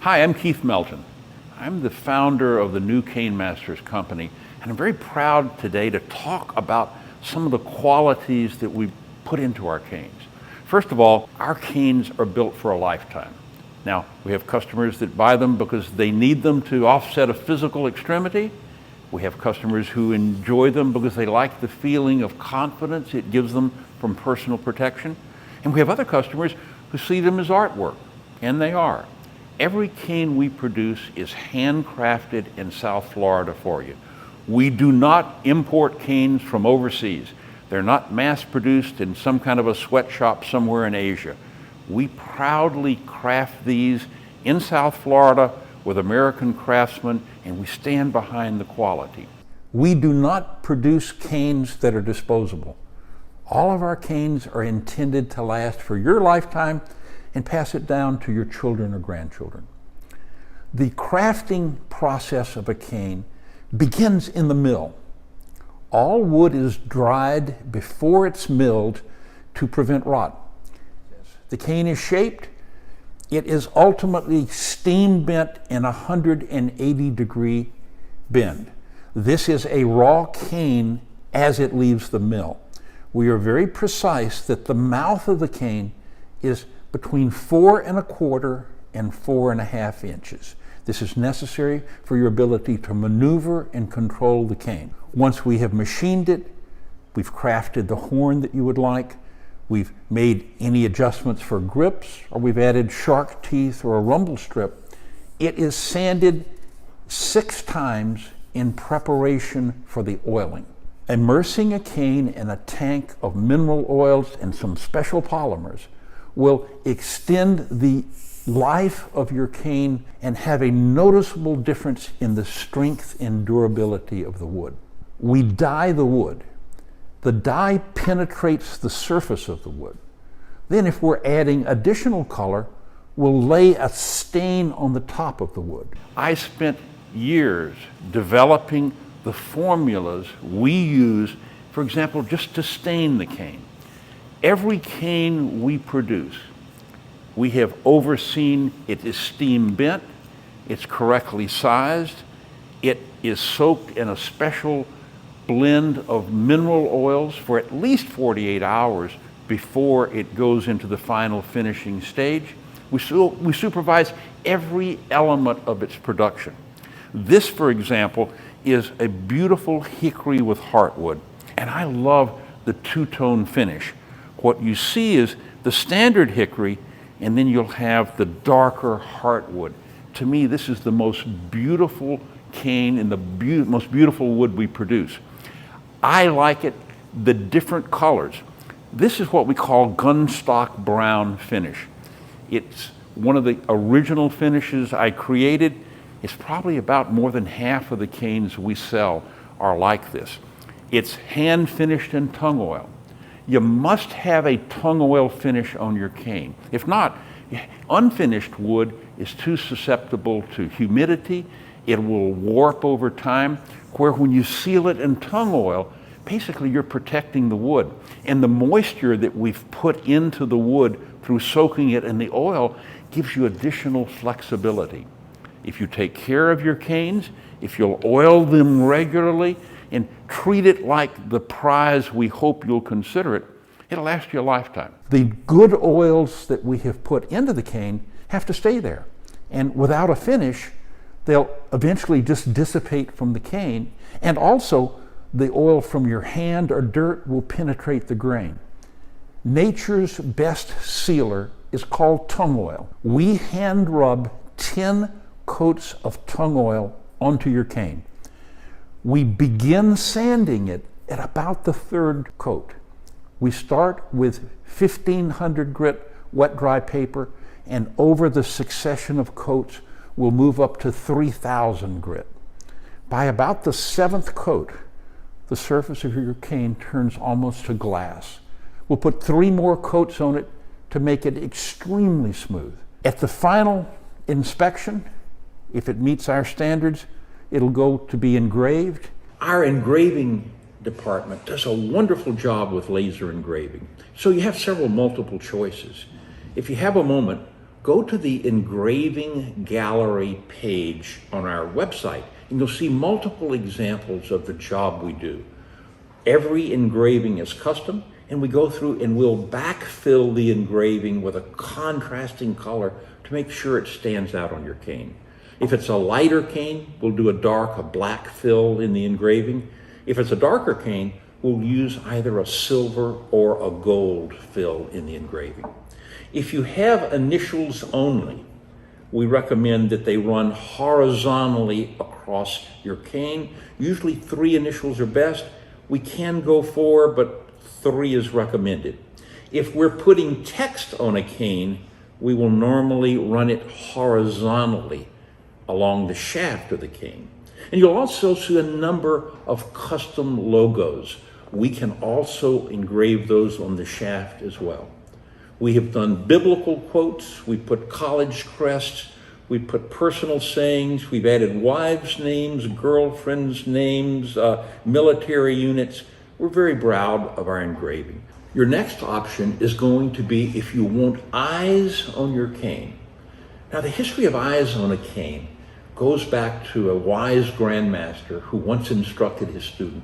Hi, I'm Keith Melton. I'm the founder of the New Cane Masters Company, and I'm very proud today to talk about some of the qualities that we put into our canes. First of all, our canes are built for a lifetime. Now, we have customers that buy them because they need them to offset a physical extremity. We have customers who enjoy them because they like the feeling of confidence it gives them from personal protection. And we have other customers who see them as artwork, and they are. Every cane we produce is handcrafted in South Florida for you. We do not import canes from overseas. They're not mass produced in some kind of a sweatshop somewhere in Asia. We proudly craft these in South Florida with American craftsmen, and we stand behind the quality. We do not produce canes that are disposable. All of our canes are intended to last for your lifetime and pass it down to your children or grandchildren. The crafting process of a cane begins in the mill. All wood is dried before it's milled to prevent rot. The cane is shaped. It is ultimately steam bent in a 180-degree bend. This is a raw cane as it leaves the mill. We are very precise that the mouth of the cane is between 4 1/4 and 4 1/2 inches. This is necessary for your ability to maneuver and control the cane. Once we have machined it, we've crafted the horn that you would like, we've made any adjustments for grips, or we've added shark teeth or a rumble strip, it is sanded 6 times in preparation for the oiling. Immersing a cane in a tank of mineral oils and some special polymers will extend the life of your cane and have a noticeable difference in the strength and durability of the wood. We dye the wood. The dye penetrates the surface of the wood. Then if we're adding additional color, we'll lay a stain on the top of the wood. I spent years developing the formulas we use, for example, just to stain the cane. Every cane we produce, we have overseen it is steam bent, it's correctly sized, it is soaked in a special blend of mineral oils for at least 48 hours before it goes into the final finishing stage. We supervise every element of its production. This, for example, is a beautiful hickory with heartwood, and I love the two-tone finish. What you see is the standard hickory, and then you'll have the darker heartwood. To me, this is the most beautiful cane and the most beautiful wood we produce. I like it, the different colors. This is what we call gunstock brown finish. It's one of the original finishes I created. It's probably about more than half of the canes we sell are like this. It's hand finished in tung oil. You must have a tung oil finish on your cane. If not, unfinished wood is too susceptible to humidity. It will warp over time, where when you seal it in tung oil, basically you're protecting the wood. And the moisture that we've put into the wood through soaking it in the oil gives you additional flexibility. If you take care of your canes, if you'll oil them regularly and treat it like the prize we hope you'll consider it, it'll last you a lifetime. The good oils that we have put into the cane have to stay there. And without a finish, they'll eventually just dissipate from the cane. And also, the oil from your hand or dirt will penetrate the grain. Nature's best sealer is called tung oil. We hand rub 10 coats of tung oil onto your cane. We begin sanding it at about the 3rd coat. We start with 1,500 grit wet dry paper, and over the succession of coats, we'll move up to 3,000 grit. By about the 7th coat, the surface of your cane turns almost to glass. We'll put 3 more coats on it to make it extremely smooth. At the final inspection, if it meets our standards, it'll go to be engraved. Our engraving department does a wonderful job with laser engraving. So you have multiple choices. If you have a moment, go to the engraving gallery page on our website, and you'll see multiple examples of the job we do. Every engraving is custom, and we go through and we'll backfill the engraving with a contrasting color to make sure it stands out on your cane. If it's a lighter cane, we'll do a black fill in the engraving. If it's a darker cane, we'll use either a silver or a gold fill in the engraving. If you have initials only, we recommend that they run horizontally across your cane. Usually 3 initials are best. We can go 4, but 3 is recommended. If we're putting text on a cane, we will normally run it horizontally along the shaft of the cane. And you'll also see a number of custom logos. We can also engrave those on the shaft as well. We have done biblical quotes, we put college crests, we put personal sayings, we've added wives' names, girlfriends' names, military units. We're very proud of our engraving. Your next option is going to be if you want eyes on your cane. Now, the history of eyes on a cane goes back to a wise grandmaster who once instructed his student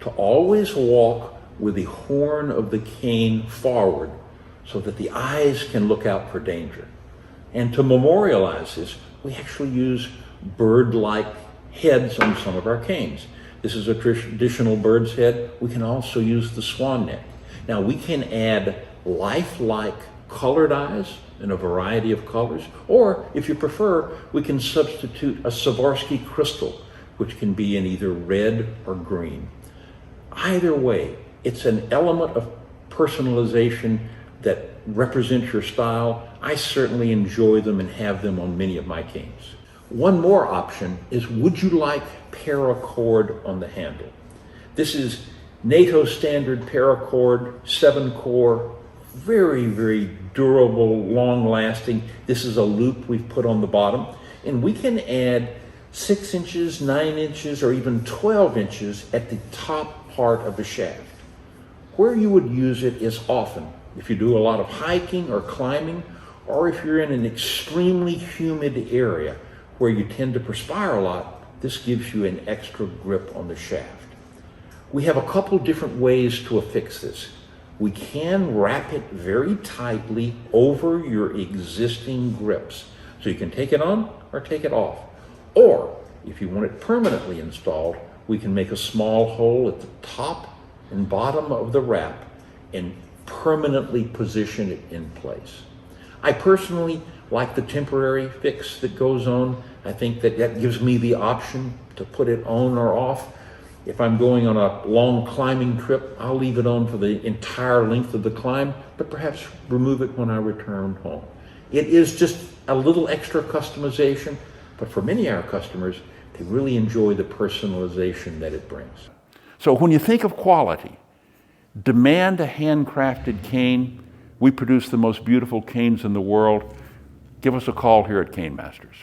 to always walk with the horn of the cane forward so that the eyes can look out for danger. And to memorialize this, we actually use bird-like heads on some of our canes. This is a traditional bird's head. We can also use the swan neck. Now, we can add lifelike colored eyes in a variety of colors, or if you prefer, we can substitute a Swarovski crystal, which can be in either red or green. Either way, it's an element of personalization that represents your style. I certainly enjoy them and have them on many of my canes. One more option is, would you like paracord on the handle? This is NATO standard paracord, 7-core, very, very durable, long-lasting. This is a loop we've put on the bottom, and we can add 6 inches, 9 inches, or even 12 inches at the top part of the shaft. Where you would use it is often if you do a lot of hiking or climbing, or if you're in an extremely humid area where you tend to perspire a lot. This gives you an extra grip on the shaft. We have a couple different ways to affix this. We can wrap it very tightly over your existing grips, so you can take it on or take it off. Or if you want it permanently installed, we can make a small hole at the top and bottom of the wrap and permanently position it in place. I personally like the temporary fix that goes on. I think that gives me the option to put it on or off. If I'm going on a long climbing trip, I'll leave it on for the entire length of the climb, but perhaps remove it when I return home. It is just a little extra customization, but for many of our customers, they really enjoy the personalization that it brings. So when you think of quality, demand a handcrafted cane. We produce the most beautiful canes in the world. Give us a call here at Cane Masters.